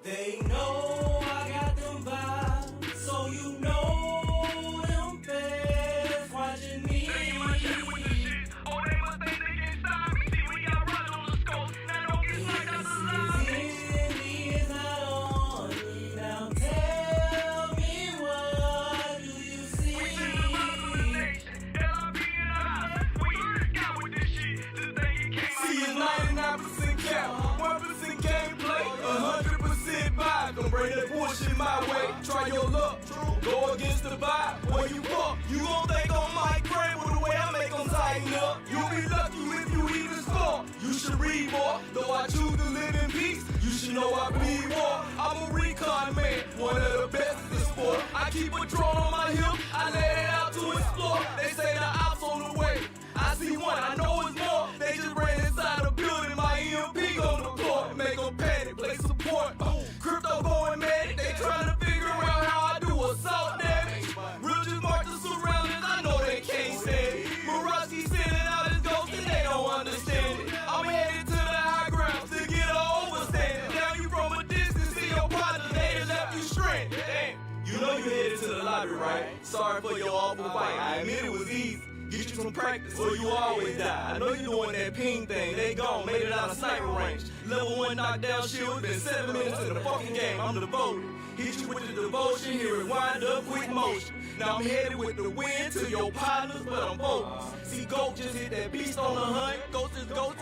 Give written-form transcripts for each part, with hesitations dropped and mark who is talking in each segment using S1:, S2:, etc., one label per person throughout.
S1: They know I got them vibes, so you know them feds watching me.
S2: They must check with the shit. Oh, they must think they can stop me. See, we got Roger on the scope. Now don't get knocked out the lobby.
S1: City is not on me. Now tell me, what do you see?
S2: We send them out for the nation. LRP in the house. We got with this shit. Just think it came out.
S3: See, it's 99% cap, 1% gameplay, 100% vibe. Don't bring that bullshit my way. Try your luck, go against the vibe. Where you fuck, you gon' think on my brain with the way I make them tighten up. You'll be lucky if you even score. You should read more, though I choose to live in peace. You should know I bleed war. I'm a recon man, one of the best in the sport. I keep a drone on my hip, I let it out to explore. They say the ops on the way. I see one, I know it's more. They just ran inside the building, my EMP on the floor. Make them panic, play support. Crypto going mad, they trying to figure out how I do assault damage. Real just march the surroundings, I know they can't stand it. Murawski sending out his ghost and they don't understand it. I'm headed to the high ground to get an overstand. Now you from a distance, see your partner, they done left you stranded. Damn, you know you headed to the lobby, right? Sorry for your awful fight, I admit it was easy. Get you some practice or you always die. I know you doing that ping thing, they gone, made it out of sniper range. Level 1 knockdown shield, been 7 minutes in the fucking game, I'm devoted. Hit you with the devotion, hear it wind up, quick motion. Now I'm headed with the wind to your partners, but I'm focused. See, Goat just hit that beast on the hunt, Ghost is Ghost.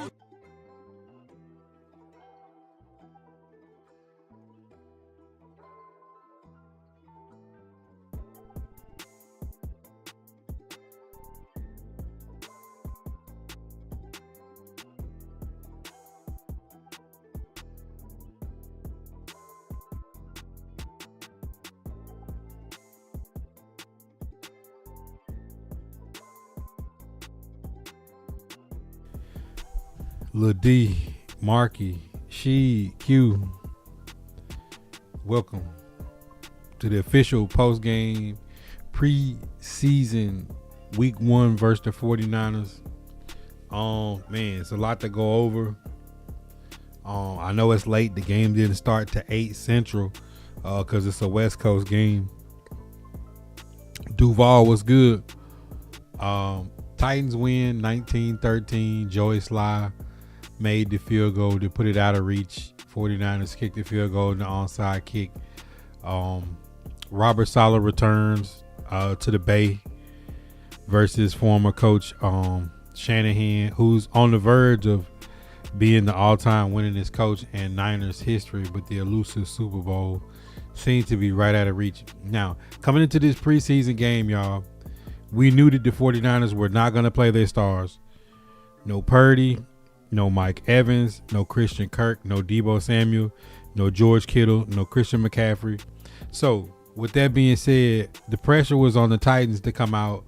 S4: Lil D, Marky, She, Q, welcome to the official post-game preseason week 1 versus the 49ers. Man, it's a lot to go over. I know it's late. The game didn't start to 8 Central because it's a West Coast game. Duval was good. Titans win 19-13. Joey Sly made the field goal to put it out of reach. 49ers kicked the field goal in the onside kick. Robert Saleh returns to the Bay versus former coach Shanahan, who's on the verge of being the all-time winningest coach in Niners history, but the elusive Super Bowl seems to be right out of reach. Now, coming into this preseason game, y'all, we knew that the 49ers were not going to play their stars. No Purdy, no Mike Evans, no Christian Kirk, no Deebo Samuel, no George Kittle, no Christian McCaffrey. So, with that being said, the pressure was on the Titans to come out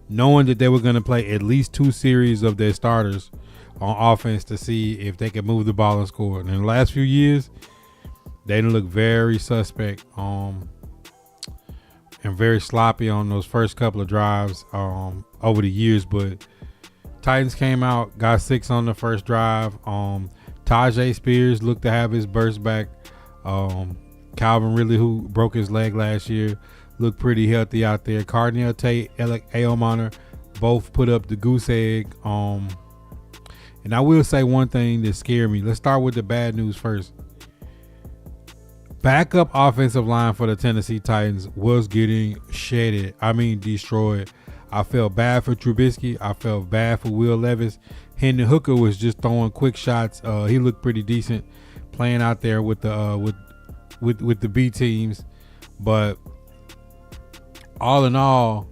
S4: knowing that they were going to play at least 2 series of their starters on offense to see if they could move the ball and score. And in the last few years, they didn't look very suspect and very sloppy on those first couple of drives over the years. But Titans came out, got 6 on the first drive. Tajay Spears looked to have his burst back. Calvin Ridley, who broke his leg last year, looked pretty healthy out there. Cardinal Tate, Aomaner both put up the goose egg. And I will say one thing that scared me. Let's start with the bad news first. Backup offensive line for the Tennessee Titans was getting shedded. I mean, destroyed. I felt bad for Trubisky. I felt bad for Will Levis. Hendon Hooker was just throwing quick shots. He looked pretty decent playing out there with the with the B teams. But all in all,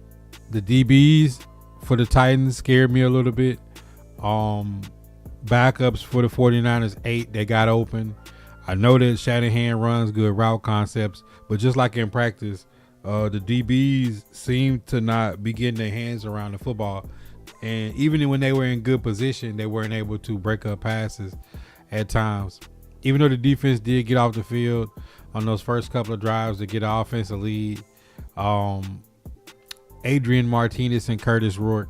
S4: the DBs for the Titans scared me a little bit. Backups for the 49ers, 8 they got open. I know that Shanahan runs good route concepts, but just like in practice, the DBs seemed to not be getting their hands around the football. And even when they were in good position, they weren't able to break up passes at times. Even though the defense did get off the field on those first couple of drives to get an offensive lead, Adrian Martinez and Curtis Rourke,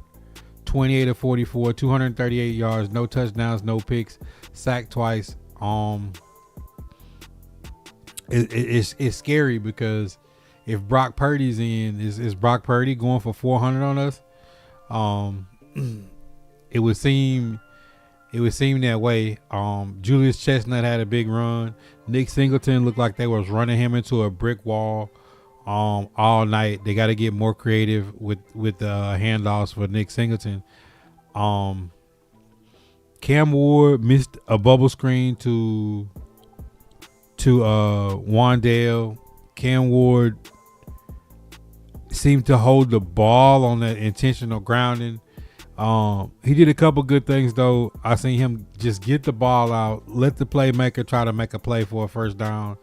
S4: 28 of 44, 238 yards, no touchdowns, no picks, sacked twice. it's scary because if Brock Purdy's in, is Brock Purdy going for 400 on us? It would seem that way. Julius Chestnut had a big run. Nick Singleton looked like they was running him into a brick wall all night. They got to get more creative with the handoffs for Nick Singleton. Cam Ward missed a bubble screen to Wandale. Cam Ward seemed to hold the ball on that intentional grounding. He did a couple good things though. I seen him just get the ball out, let the playmaker try to make a play for a first down,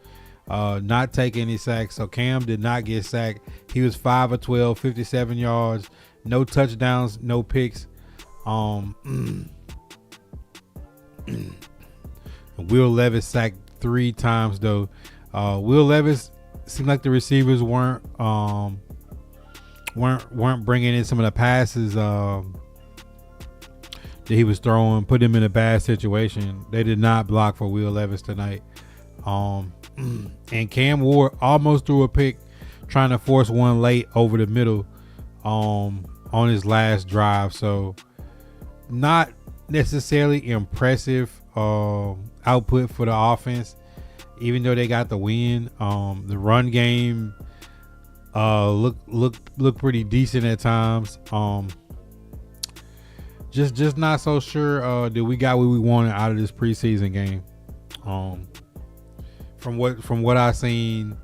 S4: not take any sacks. So Cam did not get sacked. He was 5 of 12, 57 yards, no touchdowns, no picks. Will Levis sacked 3 times though. Will Levis seemed like the receivers weren't bringing in some of the passes that he was throwing, put him in a bad situation. They did not block for Will Levis tonight. And Cam Ward almost threw a pick, trying to force one late over the middle on his last drive. So not necessarily impressive output for the offense, even though they got the win. The run game look pretty decent at times. Just not so sure that we got what we wanted out of this preseason game. From what I seen,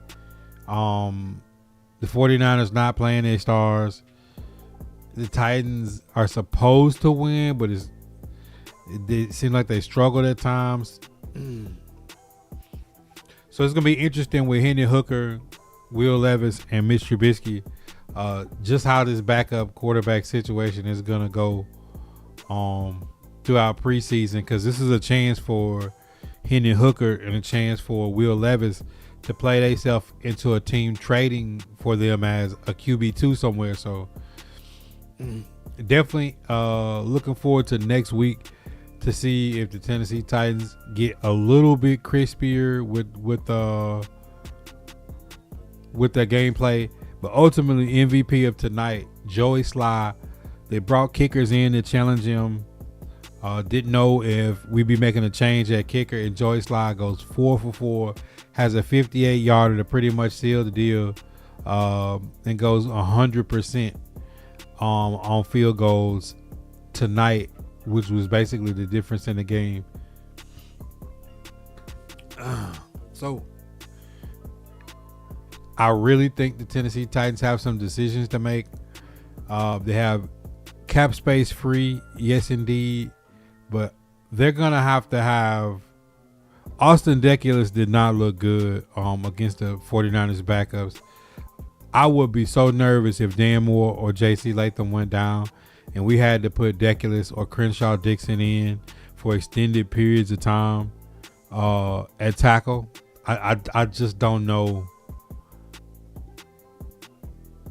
S4: the 49ers not playing their stars. The Titans are supposed to win, but it seems like they struggled at times. So it's gonna be interesting with Hendon Hooker, Will Levis, and Mitch Trubisky. Just how this backup quarterback situation is gonna go throughout preseason, because this is a chance for Hendon Hooker and a chance for Will Levis to play themselves into a team trading for them as a QB2 somewhere. So definitely looking forward to next week to see if the Tennessee Titans get a little bit crispier with their gameplay. But ultimately, MVP of tonight, Joey Sly. They brought kickers in to challenge him. Didn't know if we'd be making a change at kicker, and Joey Sly goes 4 for 4, has a 58-yarder to pretty much seal the deal, and goes 100% on field goals tonight, which was basically the difference in the game. So I really think the Tennessee Titans have some decisions to make. They have cap space free, yes indeed, but they're gonna have to have. Austin Deculus did not look good against the 49ers backups. I would be so nervous if Dan Moore or JC Latham went down and we had to put Deculus or Crenshaw Dixon in for extended periods of time at tackle. I just don't know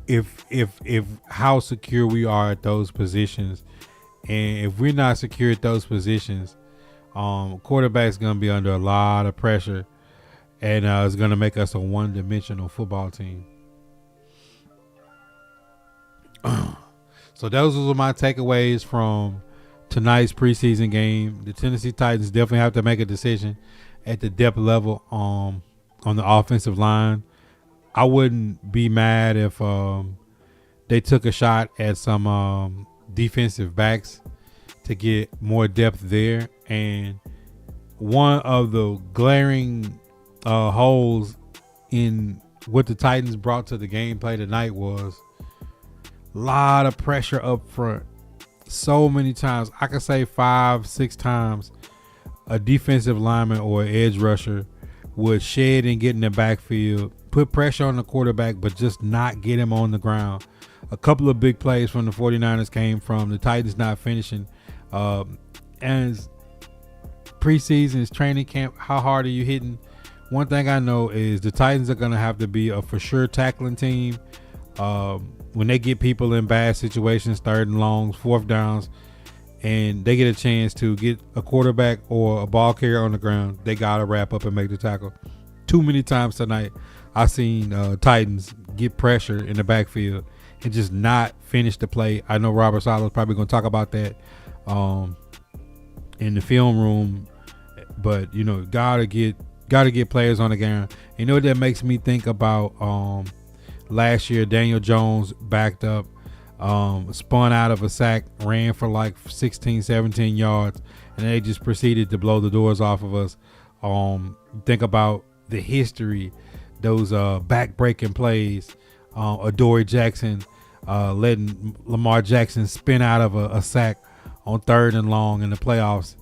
S4: if how secure we are at those positions. And if we're not secure at those positions, quarterback's going to be under a lot of pressure, and it's going to make us a one-dimensional football team. So those were my takeaways from tonight's preseason game. The Tennessee Titans definitely have to make a decision at the depth level on the offensive line. I wouldn't be mad if they took a shot at some defensive backs to get more depth there. And one of the glaring holes in what the Titans brought to the gameplay tonight was a lot of pressure up front. So many times, I could say 5-6 times, a defensive lineman or an edge rusher would shed and get in the backfield, put pressure on the quarterback, but just not get him on the ground. A couple of big plays from the 49ers came from the Titans not finishing. And preseason's training camp, how hard are you hitting? One thing I know is the Titans are going to have to be a for sure tackling team. When they get people in bad situations, 3rd and longs, 4th downs, and they get a chance to get a quarterback or a ball carrier on the ground, they got to wrap up and make the tackle. too many times tonight I seen Titans get pressure in the backfield and just not finish the play. I know Robert Sala's probably going to talk about that in the film room, but you know, gotta get players on the ground. You know what that makes me think about? Last year, Daniel Jones backed up, spun out of a sack, ran for like 16, 17 yards, and they just proceeded to blow the doors off of us. Think about the history, those back-breaking plays. Adoree Jackson letting Lamar Jackson spin out of a sack on 3rd and long in the playoffs.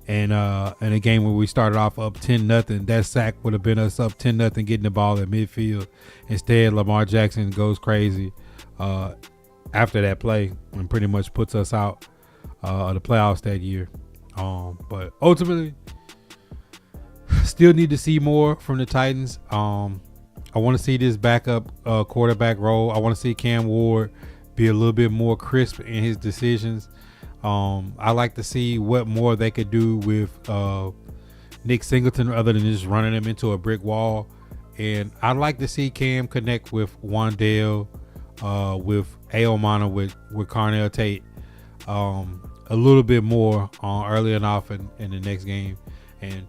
S4: And in a game where we started off up 10-0, that sack would have been us up 10-0, getting the ball at midfield. Instead, Lamar Jackson goes crazy after that play and pretty much puts us out of the playoffs that year. But ultimately, still need to see more from the Titans. I want to see this backup quarterback role. I want to see Cam Ward be a little bit more crisp in his decisions. I like to see what more they could do with Nick Singleton other than just running him into a brick wall. And I'd like to see Cam connect with Wandale, with Aomana, with Carnell Tate a little bit more early enough in the next game. And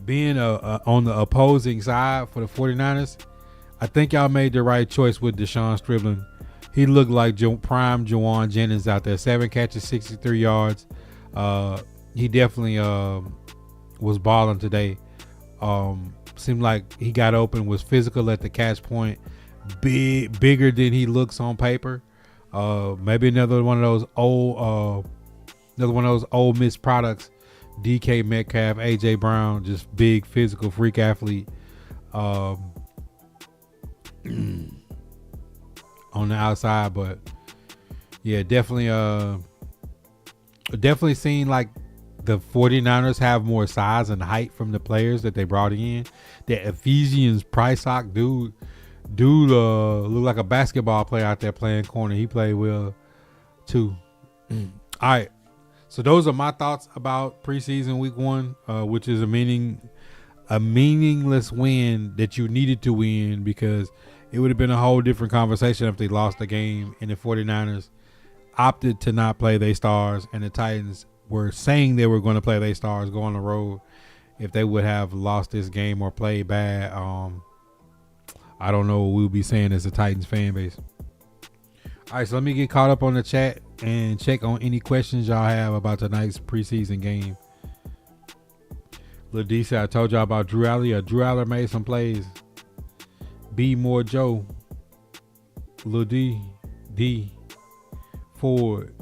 S4: being on the opposing side for the 49ers, I think y'all made the right choice with Deshaun Strickland. He looked like prime Juwan Jennings out there. 7 catches, 63 yards. He definitely was balling today. Seemed like he got open, was physical at the catch point, bigger than he looks on paper. Maybe another one of those old Miss products. DK Metcalf, AJ Brown, just big physical freak athlete. On the outside, but yeah, definitely seen like the 49ers have more size and height from the players that they brought in. That Ephesians Priceock dude look like a basketball player out there playing corner. He played well too. All right, so those are my thoughts about preseason week 1, which is a meaningless win that you needed to win, because it would have been a whole different conversation if they lost the game and the 49ers opted to not play their stars and the Titans were saying they were going to play their stars, go on the road. If they would have lost this game or played bad, I don't know what we'll be saying as a Titans fan base. All right, so let me get caught up on the chat and check on any questions y'all have about tonight's preseason game. Lil D said, I told y'all about Drew Aller. Drew Aller made some plays. B more Joe, Lil D Ford.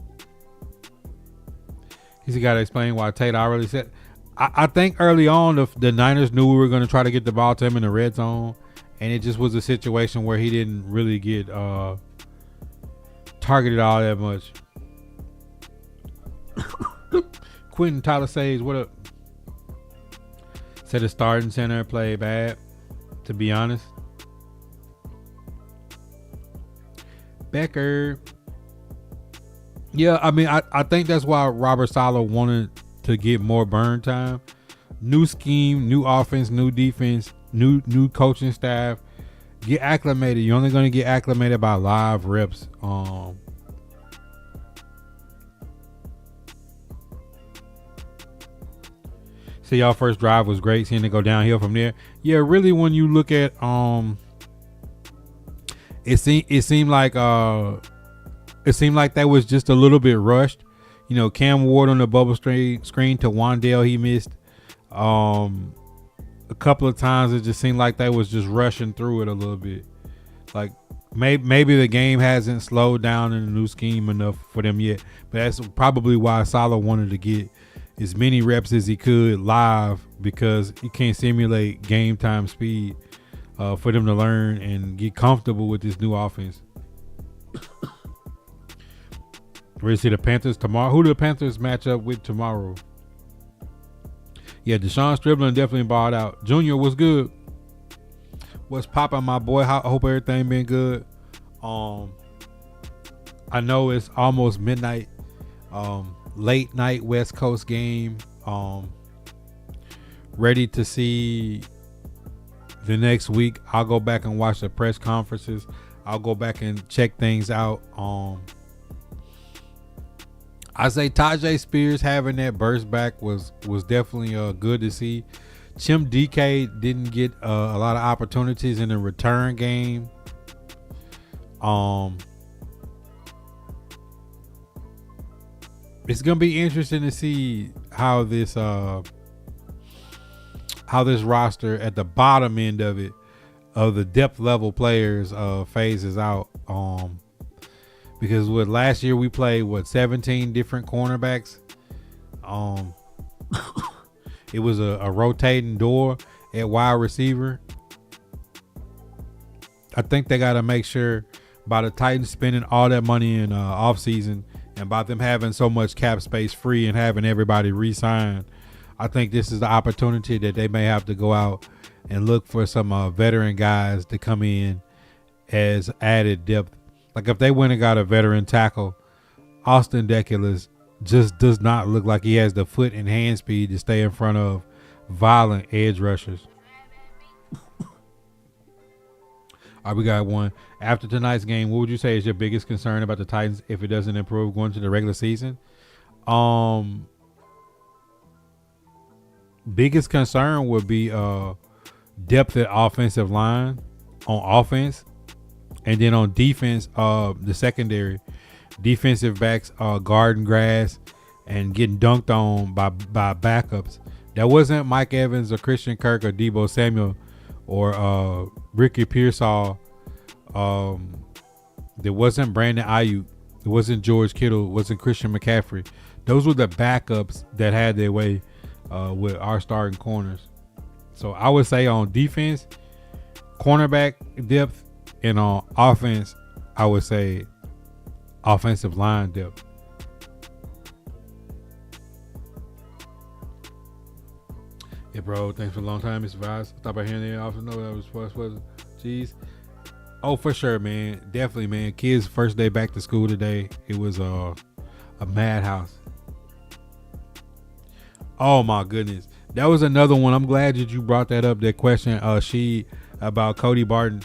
S4: He's got to explain why Tate already said. I think early on the Niners knew we were going to try to get the ball to him in the red zone, and it just was a situation where he didn't really get targeted all that much. Quentin Tyler says, what up? Said the starting center played bad, to be honest. Becker. Yeah, I mean, I think that's why Robert Saleh wanted to get more burn time. New scheme, new offense, new defense, new coaching staff. Get acclimated. You're only going to get acclimated by live reps. So y'all first drive was great, seeing it go downhill from there. Yeah, really, when you look at it seemed like that was just a little bit rushed. You know, Cam Ward on the bubble screen to Wandale, he missed. A couple of times it just seemed like they was just rushing through it a little bit. Like maybe the game hasn't slowed down in the new scheme enough for them yet. But that's probably why Saleh wanted to get as many reps as he could live, because you can't simulate game time speed for them to learn and get comfortable with this new offense. Ready to see the Panthers tomorrow? Who do the Panthers match up with tomorrow? Yeah, Deshaun Strickland definitely balled out. Junior, what's good? What's popping, my boy? I hope everything been good. I know it's almost midnight. Late night West Coast game. Ready to see the next week. I'll go back and watch the press conferences. I'll go back and check things out. I say Tajay Spears having that burst back was definitely good to see. Chim DK didn't get a lot of opportunities in the return game. It's gonna be interesting to see how this roster at the bottom end of it, of the depth level players, phases out. Because with last year we played 17 different cornerbacks. It was a rotating door at wide receiver. I think they got to make sure by the Titans spending all that money in offseason and by them having so much cap space free and having everybody re-sign, I think this is the opportunity that they may have to go out and look for some veteran guys to come in as added depth. Like if they went and got a veteran tackle, Austin Deculus just does not look like he has the foot and hand speed to stay in front of violent edge rushers. All right, we got one. After tonight's game, what would you say is your biggest concern about the Titans if it doesn't improve going to the regular season? Biggest concern would be depth at offensive line on offense, and then on defense, the secondary. Defensive backs guarding grass and getting dunked on by backups. That wasn't Mike Evans or Christian Kirk or Deebo Samuel or Ricky Pearsall. There wasn't Brandon Ayuk. It wasn't George Kittle. It wasn't Christian McCaffrey. Those were the backups that had their way with our starting corners. So I would say on defense, cornerback depth, and on offense, I would say offensive line depth. Yeah, bro. Thanks for a long time, Mr. Vice. Stop by hearing the office. No, that was jeez. Oh, for sure, man. Definitely, man. Kids' first day back to school today. It was a madhouse. Oh my goodness, that was another one. I'm glad that you brought that up. That question, about Cody Barton.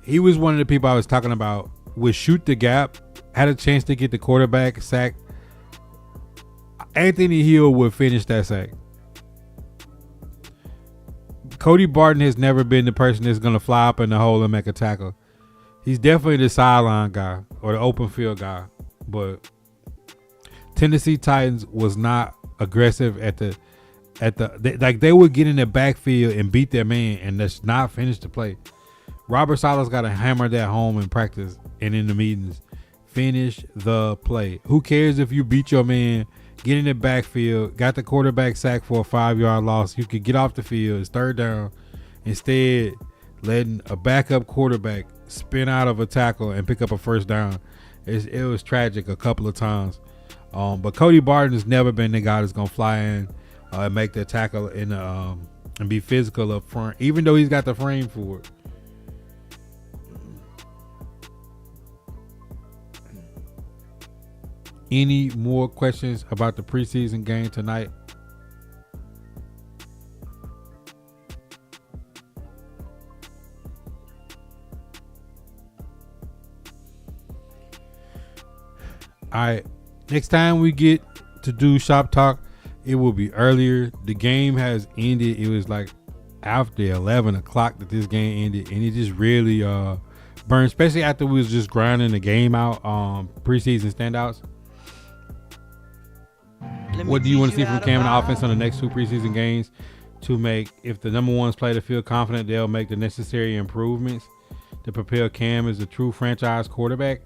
S4: He was one of the people I was talking about. Would shoot the gap, had a chance to get the quarterback sack. Anthony Hill would finish that sack. Cody Barton has never been the person that's going to fly up in the hole and make a tackle. He's definitely the sideline guy or the open field guy. But Tennessee Titans was not aggressive at the they would get in the backfield and beat their man and that's not finish the play. Robert Sala's got to hammer that home in practice and in the meetings. Finish the play. Who cares if you beat your man, get in the backfield, got the quarterback sacked for a 5-yard loss. You could get off the field. It's third down. Instead, letting a backup quarterback spin out of a tackle and pick up a first down. It was tragic a couple of times. But Cody Barton has never been the guy that's going to fly in and make the tackle and be physical up front, even though he's got the frame for it. Any more questions about the preseason game tonight? All right. Next time we get to do Shop Talk, it will be earlier. The game has ended. It was like after 11 o'clock that this game ended, and it just really burned, especially after we was just grinding the game out. Preseason standouts. What do you want to see from Cam in the offense on the next 2 preseason games to make, if the number ones play to feel confident, they'll make the necessary improvements to prepare Cam as a true franchise quarterback?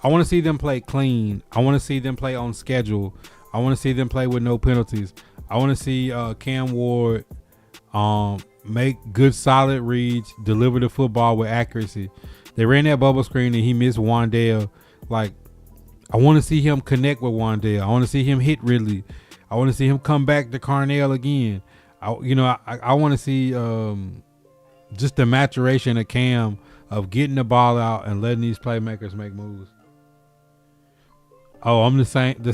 S4: I want to see them play clean. I want to see them play on schedule. I want to see them play with no penalties. I want to see Cam Ward make good, solid reads, deliver the football with accuracy. They ran that bubble screen and he missed Wandale. Like, I want to see him connect with Wandale. I want to see him hit Ridley. I want to see him come back to Carnell again. I want to see just the maturation of Cam of getting the ball out and letting these playmakers make moves. Oh, I'm the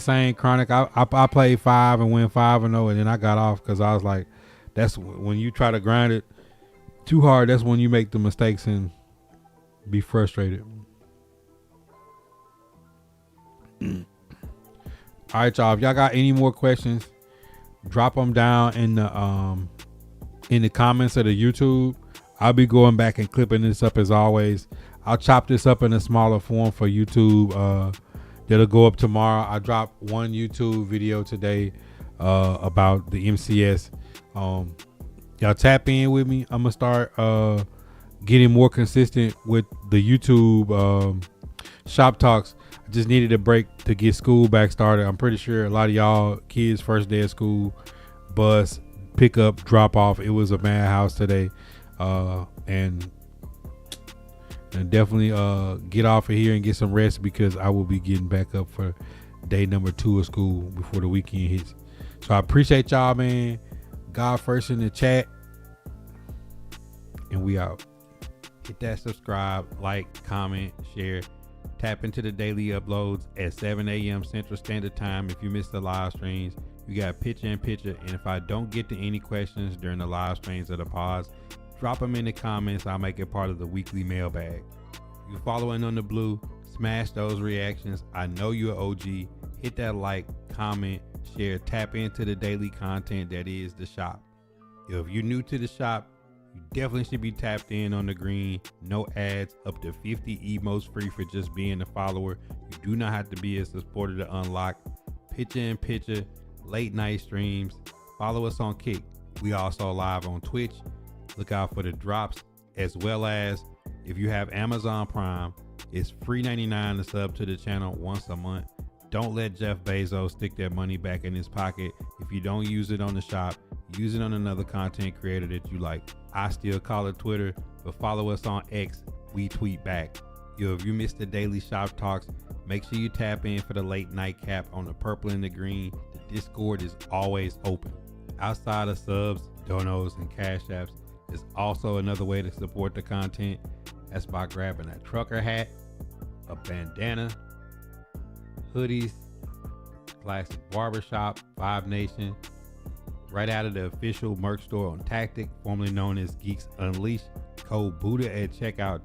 S4: same Chronic. I played 5 and went 5-0, and then I got off because I was like, that's when you try to grind it. too hard, that's when you make the mistakes and be frustrated. All right, y'all. If y'all got any more questions, drop them down in the comments of the YouTube. I'll be going back and clipping this up as always. I'll chop this up in a smaller form for YouTube. That'll go up tomorrow. I dropped one YouTube video today about the MCS. Y'all tap in with me. I'm gonna start getting more consistent with the YouTube shop talks. I just needed a break to get school back started. I'm pretty sure a lot of y'all kids first day of school, bus, pick up, drop off. It was a madhouse today. And definitely get off of here and get some rest, because I will be getting back up for day number 2 of school before the weekend hits. So I appreciate y'all, man. God first in the chat, and we out. Hit that subscribe, like, comment, share. Tap into the daily uploads at 7 a.m. Central Standard Time. If you missed the live streams, we got picture in picture. And if I don't get to any questions during the live streams or the pods, drop them in the comments. I'll make it part of the weekly mailbag. If you're following on the blue, smash those reactions. I know you're an OG. Hit that like, comment, share, tap into the daily content that is the shop. If you're new to the shop, you definitely should be tapped in on the green. No ads, up to 50 emotes free for just being a follower. You do not have to be a supporter to unlock picture in picture, late night streams. Follow us on Kick. We also live on Twitch. Look out for the drops, as well as if you have Amazon Prime, it's free $99 to sub to the channel once a month. Don't let Jeff Bezos stick that money back in his pocket. If you don't use it on the shop, use it on another content creator that you like. I still call it Twitter, but follow us on X. We tweet back. If you missed the daily shop talks, make sure you tap in for the late night cap on the purple and the green. The Discord is always open. Outside of subs, donos, and cash apps, there's also another way to support the content. That's by grabbing a trucker hat, a bandana, hoodies, classic barbershop, 5 Nation, right out of the official merch store on Tactic, formerly known as Geeks Unleashed. Code Buddha at checkout.